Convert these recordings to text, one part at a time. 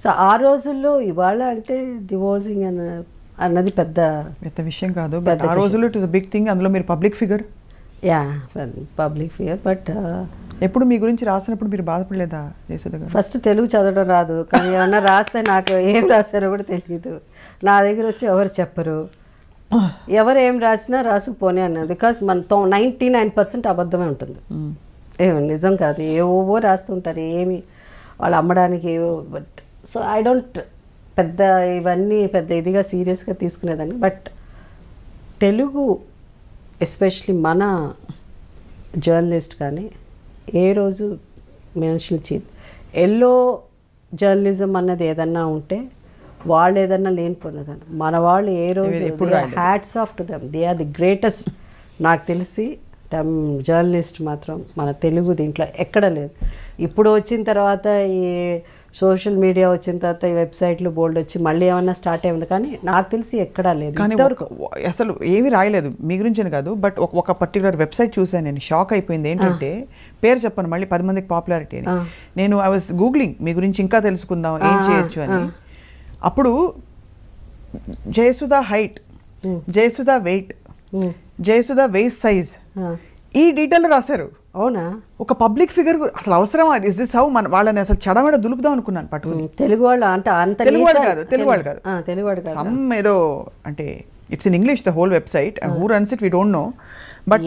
So ఆ రోజుల్లో ఇవాళ అంటే డివోర్సింగ్ అన్నది పెద్ద విషయం కాదు. బట్ ఆ రోజుల్లో it is a big thing. అందులో మీరు public figure. Yeah public figure. But ఎప్పుడు మీ గురించి రాసినప్పుడు మీరు బాధపడలేదా జయసుధ గారు? ఫస్ట్ తెలుగు చదవడం రాదు, కానీ ఏమన్నా రాస్తే నాకు ఏం రాస్తారో కూడా తెలియదు. నా దగ్గర వచ్చి ఎవరు చెప్పరు, ఎవరు ఏం రాసినా రాసుకుపోనే అన్నారు. బికాస్ మన 99% అబద్ధమే ఉంటుంది, ఏమో నిజం కాదు. ఏవో రాస్తుంటారు, ఏమి వాళ్ళు అమ్మడానికి ఏవో. బట్ సో ఐ డోంట్ పెద్ద ఇవన్నీ పెద్ద ఇదిగా సీరియస్గా తీసుకునేదాన్ని. బట్ తెలుగు ఎస్పెషలీ మన జర్నలిస్ట్ కానీ ఏ రోజు మనుషులు ఎల్లో జర్నలిజం అన్నది ఏదన్నా ఉంటే వాళ్ళు ఏదన్నా లేనిపోయినదాన్ని మన వాళ్ళు ఏ రోజు hats off to them, they are the greatest. నాకు తెలిసి జర్నలిస్ట్ మాత్రం మన తెలుగు దీంట్లో ఎక్కడ లేదు. ఇప్పుడు వచ్చిన తర్వాత ఈ సోషల్ మీడియా వచ్చిన తర్వాత ఈ వెబ్సైట్లు బోల్డ్ వచ్చి మళ్ళీ ఏమన్నా స్టార్ట్ అయింది, కానీ నాకు తెలిసి ఎక్కడా లేదు. కానీ అసలు ఏమీ రాయలేదు మీ గురించి అని కాదు. బట్ ఒక పర్టికులర్ వెబ్సైట్ చూసాను, నేను షాక్ అయిపోయింది. ఏంటంటే పేరు చెప్పను మళ్ళీ 10 మందికి పాపులారిటీ అని. నేను ఐ వాజ్ గూగ్లింగ్ మీ గురించి ఇంకా తెలుసుకుందాం ఏం చేయొచ్చు అని. అప్పుడు Jayasudha height, Jayasudha weight, Jayasudha waist size ఈ డీటెయిల్ రాశారు. అవునా? ఒక పబ్లిక్ ఫిగర్ అసలు అవసరమా? ఇస్ దిస్ హౌ వాళ్ళని అసలు చెడమడ దులుపుదాం అనుకున్నాను పట్టుకుని. తెలుగు వాళ్ళు అంటే అంత తెలుగు వాళ్ళు కాదు సమ్ ఏదో అంటే it's in English the whole website and who runs it we don't know. But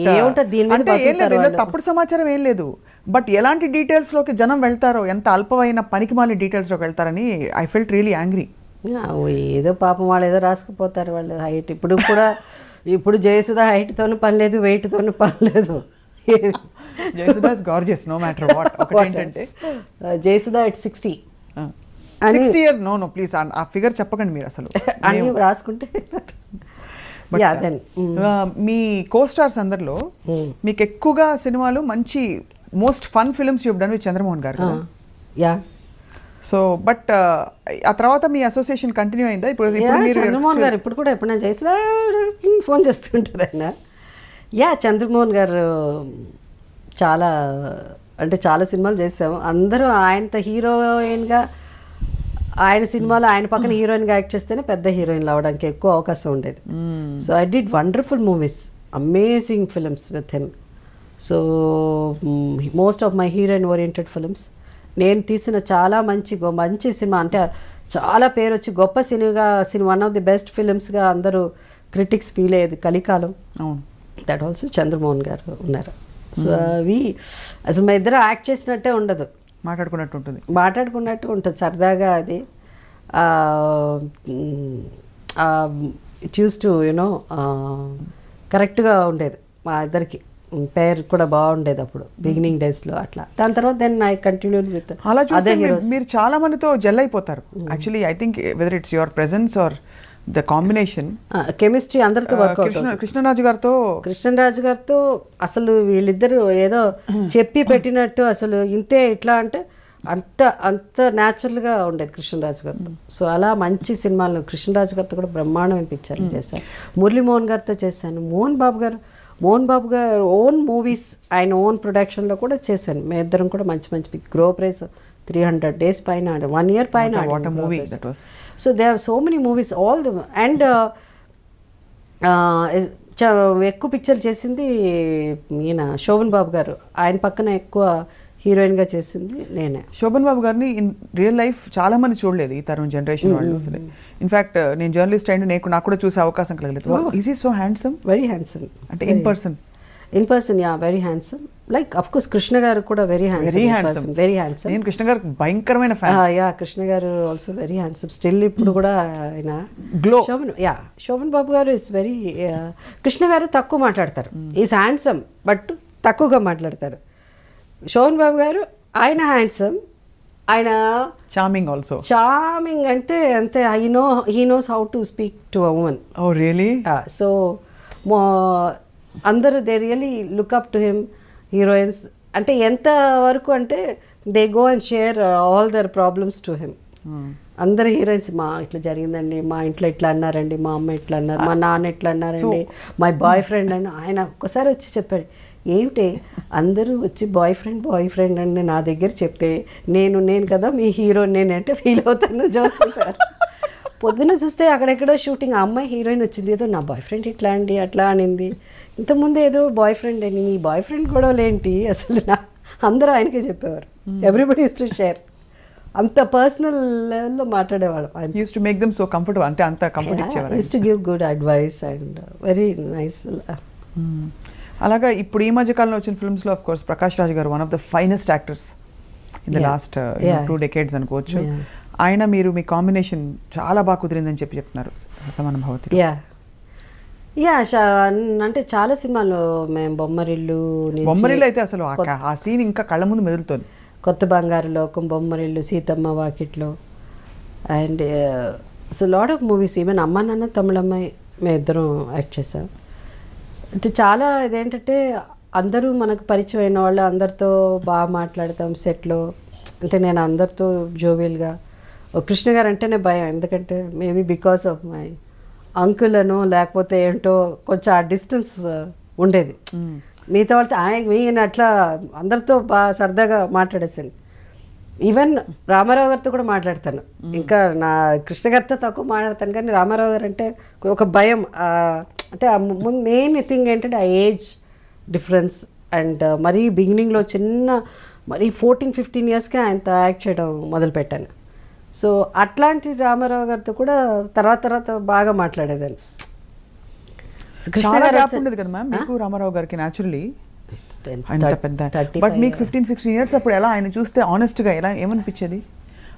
అంటే ఏం లేదు, తప్పుడు సమాచారం ఏం లేదు. బట్ ఎలాంటి డీటెయిల్స్ లోకి జనం వెళ్తారో, ఎంత అల్పమైన పనికిమాలిన డీటెయిల్స్ లోకి వెళ్తారని ఐ ఫెల్ట్ రియలీ యాంగ్రీ. ఏదో పాపం వాళ్ళు ఏదో రాసుకుపోతారు వాళ్ళు హైట్. ఇప్పుడు జయసుధ హైట్తోనూ పని లేదు, వెయిట్తోనూ పని లేదు. Jayasudha is gorgeous no matter what. ఒకటేంటంటే Jayasudha at 60 years. No please ఆ ఫిగర్ చెప్పకండి మీరు అసలు అని రాసుకుంటే. మీ కో-స్టార్స్ అందరిలో మీకు ఎక్కువగా సినిమాలు మంచి most fun films you done with Chandramohan గారు. యా. సో బట్ ఆ తర్వాత మీ అసోసియేషన్ కంటిన్యూ అయిందా? ఇప్పుడు చంద్రమోహన్ గారు ఇప్పుడు కూడా ఎప్పుడైనా జయసుధ ఫోన్ చేస్తుంటారు ఆయన. యా, చంద్రమోహన్ గారు చాలా అంటే చాలా సినిమాలు చేసాము. అందరూ ఆయనతో హీరోయిన్గా, ఆయన సినిమాలో ఆయన పక్కన హీరోయిన్గా యాక్ట్ చేస్తేనే పెద్ద హీరోయిన్లు అవ్వడానికి ఎక్కువ అవకాశం ఉండేది. So I did wonderful movies, amazing films with him. So most of my heroine oriented films. నేను తీసిన చాలా మంచి సినిమా, అంటే చాలా పేరు వచ్చి గొప్ప cinema, one of the best ఫిల్మ్స్గా అందరూ క్రిటిక్స్ ఫీల్ అయ్యేది కలికాలం. దట్ ఆల్సో చంద్రమోహన్ గారు ఉన్నారు. సో అవి అసలు మా ఇద్దరు యాక్ట్ చేసినట్టే ఉండదు, మాట్లాడుకున్నట్టు ఉంటుంది సరదాగా. అది ఇట్ యూస్ టు యునో కరెక్ట్గా ఉండేది మా ఇద్దరికి. పేరు కూడా బాగుండేది అప్పుడు బిగినింగ్ డేస్లో. అట్లా దాని తర్వాత దెన్ ఐ కంటిన్యూ విత్ అదే హీరోస్. మీరు చాలా మందితో జెల్ అయిపోతారు actually. I think whether it's your presence or the combination, chemistry అందరితో వర్కౌట్. కృష్ణరాజు గారితో అసలు వీళ్ళిద్దరు ఏదో చెప్పి పెట్టినట్టు, అసలు ఇంతే ఇట్లా అంటే అంత న్యాచురల్గా ఉండేది కృష్ణరాజు గారితో. సో అలా మంచి సినిమాలు కృష్ణరాజు గారితో కూడా బ్రహ్మాండమైన పిక్చర్లు చేశాను. మురళీమోహన్ గారితో చేశాను. మోహన్ బాబు గారు ఓన్ మూవీస్, ఆయన ఓన్ ప్రొడక్షన్లో కూడా చేశాను. మేము ఇద్దరం కూడా మంచి గ్రో ప్రైస్ 300 days పైన, 1 year పైన. So they have so many movies all the. And ఎక్కువ పిక్చర్ చేసింది ఈయన శోభన్ బాబు గారు. ఆయన పక్కన ఎక్కువ హీరోయిన్గా చేసింది నేనే. శోభన్ బాబు గారిని ఇన్ రియల్ లైఫ్ చాలా మంది చూడలేదు ఈ తరం జనరేషన్ వాళ్ళు. ఇన్ఫ్యాక్ట్ నేను జర్నలిస్ట్ అయిన నాకు కూడా చూసే అవకాశం కలగలేదు. Is he so handsome? Very handsome. అంటే in person yeah very handsome. Like of course Krishna garu కూడా వెరీ హ్యాండ్సమ్. నేను కృష్ణ గారు భయంకరమైన ఫ్యాన్. యా, కృష్ణ గారు ఆల్సో వెరీ హ్యాండ్సమ్ స్టిల్. ఇప్పుడు కూడా ఆయన గ్లో. శోభన్ బాబు గారు ఇస్ వెరీ. కృష్ణ గారు తక్కువ మాట్లాడతారు, ఈజ్ హ్యాండ్సమ్ బట్ తక్కువగా మాట్లాడతారు. శోభన్ బాబు గారు ఆయన హ్యాండ్సమ్, ఆయన చార్మింగ్ ఆల్సో. చార్మింగ్ అంటే అంతే. He knows how to speak to a women. Oh really? So అందరూ they really look up to him. Heroines అంటే ఎంత వరకు అంటే they go and share all their problems to him. అందరు heroines మా ఇట్లా జరిగిందండి, మా ఇంట్లో ఇట్లా అన్నారండి, మా అమ్మ ఇట్లా అన్నారు, మా నాన్న ఇట్లా అన్నారండి, మై బాయ్ ఫ్రెండ్ అని ఆయన ఒక్కసారి వచ్చి చెప్పాడు. ఏంటి అందరూ వచ్చి బాయ్ ఫ్రెండ్ అని నా దగ్గర చెప్తే నేను కదా మీ హీరో, నేనంటే ఫీల్ అవుతాను. జోక్ సార్ పొద్దున చూస్తే అక్కడెక్కడో షూటింగ్, ఆ అమ్మాయి హీరోయిన్ వచ్చింది, ఏదో నా బాయ్ ఫ్రెండ్ ఇట్లా అండి అట్లా అనింది, ఇంతకుముందు ఏదో బాయ్ ఫ్రెండ్ అని, మీ బాయ్ ఫ్రెండ్ గొడవలేంటి అసలు అందరూ ఆయనకే చెప్పేవారు. Everybody used to share. అంత పర్సనల్ లెవెల్లో మాట్లాడేవాళ్ళం. Used to make them so comfortable, అంటే అంత కంఫర్ట్ ఇచ్చేవారు. Used to give good advice and very nice. అలాగా ఇప్పుడు ఈ మధ్య కాలంలో వచ్చిన ఫిల్మ్స్లో of course Prakash Raj garu one of the finest actors in the last 2 decades అనుకోవచ్చు. ఆయన మీరు మీ కాంబినేషన్ చాలా బాగా కుదిరిందని చెప్తున్నారు శతమానం భవతి. అంటే చాలా సినిమాలు మేము బొమ్మరిల్లు అయితే అసలు ఆ సీన్ ఇంకా కళ్ళ ముందు మెదులుతుంది. కొత్త బంగారు లోకం, బొమ్మరిల్లు, సీతమ్మ వాకిట్లో and so lot of movies. Even అమ్మ నాన్న తమిళమ్మాయి మేము ఇద్దరం యాక్ట్ చేసాం. అంటే చాలా ఇదేంటంటే అందరూ మనకు పరిచయం అయిన వాళ్ళు, అందరితో బాగా మాట్లాడతాం సెట్లో. అంటే నేను అందరితో జోవియల్గా, కృష్ణ గారు అంటేనే భయం, ఎందుకంటే maybe because of my uncle అనో లేకపోతే ఏంటో కొంచెం ఆ డిస్టెన్స్ ఉండేది. మిగతా వాళ్ళతో ఆయన అట్లా అందరితో బాగా సరదాగా మాట్లాడేసాను. ఈవెన్ రామారావు గారితో కూడా మాట్లాడతాను. ఇంకా నా కృష్ణ గారితో తక్కువ మాట్లాడతాను, కానీ రామారావు గారు అంటే ఒక భయం. అంటే మెయిన్ థింగ్ ఏంటంటే ఆ ఏజ్ డిఫరెన్స్ అండ్ మరీ బిగినింగ్లో చిన్న మరీ 14-15 yearsకే ఆయనతో యాక్ట్ చేయడం మొదలుపెట్టాను. సో అట్లాంటి రామారావు గారితో కూడా తర్వాత బాగా మాట్లాడేదాన్ని. కృష్ణ గారు ఉండేది కదా మ్యామ్ మీకు రామారావు గారికి న్యాచురలీ అంత పెద్ద. బట్ మీకు 15-16 years అప్పుడు ఎలా ఆయన చూస్తే ఆనెస్ట్గా ఎలా ఏమనిపించేది?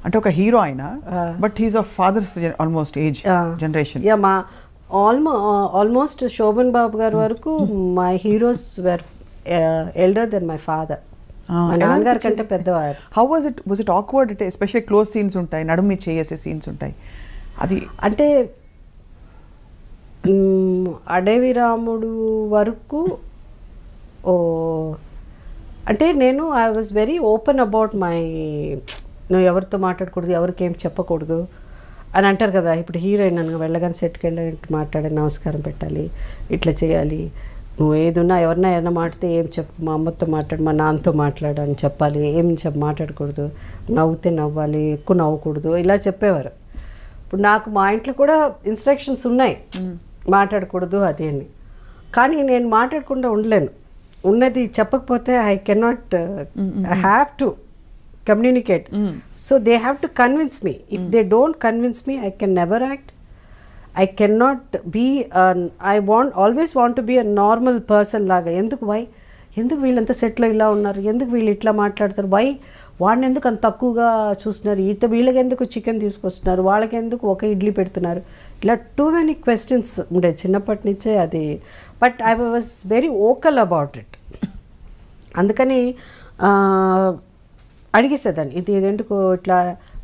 అంటే ఒక హీరో ఆయన, but he's of fathers almost age generation. మా ఆల్మోస్ట్ శోభన్ బాబు గారి వరకు my heroes were elder then my father. మా నాన్నగారి కంటే పెద్దవారు. How was it awkward? అంటే ఎస్పెషల్లీ క్లోజ్ సీన్స్ ఉంటాయి, నడుము చేసే సీన్స్ ఉంటాయి. అది అంటే అడవి రాముడు వరకు అంటే నేను I was very open about my, నువ్వు ఎవరితో మాట్లాడకూడదు, ఎవరికి ఏం చెప్పకూడదు అని అంటారు కదా. ఇప్పుడు హీరోయిన్ నన్ను వెళ్ళగానే సెట్కి వెళ్ళి మాట్లాడాలి, నమస్కారం పెట్టాలి, ఇట్లా చేయాలి, నువ్వు ఏదున్నా ఎవరినా మాట్లాడితే ఏం చెప్పు, మా అమ్మతో మాట్లాడు, మా నాన్నతో మాట్లాడని చెప్పాలి, ఏం మాట్లాడకూడదు, నవ్వుతే నవ్వాలి, ఎక్కువ నవ్వకూడదు, ఇలా చెప్పేవారు. ఇప్పుడు నాకు మా ఇంట్లో కూడా ఇన్స్ట్రక్షన్స్ ఉన్నాయి, మాట్లాడకూడదు అది అని. కానీ నేను మాట్లాడకుండా ఉండలేను. ఉన్నది చెప్పకపోతే I cannot, I have to communicate. So they have to convince me. If they don't convince me, I can never act. I cannot be always want to be a normal person laga. ఎందుకు వీళ్ళంతా సెట్లో ఇలా ఉన్నారు, ఎందుకు వీళ్ళు ఇట్లా మాట్లాడతారు, వాడిని ఎందుకు అంత తక్కువగా చూస్తున్నారు, వీళ్ళకి ఎందుకు చికెన్ తీసుకొస్తున్నారు, వాళ్ళకి ఎందుకు ఒక ఇడ్లీ పెడుతున్నారు, ఇలా టూ మెనీ క్వశ్చన్స్ ఉండే చిన్నప్పటి నుంచే అది. But I was very vocal about it. అందుకని అడిగేసేదాన్ని, ఇది ఎందుకు ఇట్లా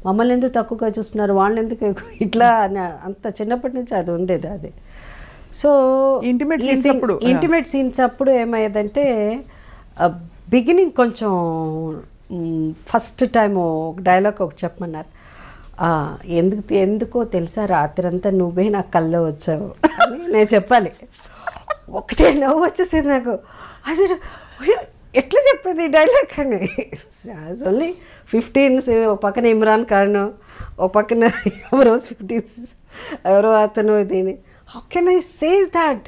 మమ్మల్ని ఎందుకు తక్కువగా చూస్తున్నారు, వాళ్ళని ఎందుకు ఇట్లా అంత చిన్నప్పటి నుంచి అది ఉండేది. అది సో ఇంటిమేట్ సీన్స్ అప్పుడు ఏమయ్యేదంటే బిగినింగ్ కొంచెం ఫస్ట్ టైం డైలాగ్ ఒకటి చెప్పమన్నారు. ఎందుకో తెలుసా రాత్రంతా నువ్వే నా కల్లో వచ్చావు అని నేను చెప్పాలి. ఒకటే నవ్వు వచ్చేసేది నాకు. అసలు ఎట్లా చెప్పేది డైలాగ్ అని. ఓన్లీ 15, ఒక పక్కన ఇమ్రాన్ ఖాన్, ఒక పక్కన ఎవరో 15, ఎవరో అతను దీని. How can I say that?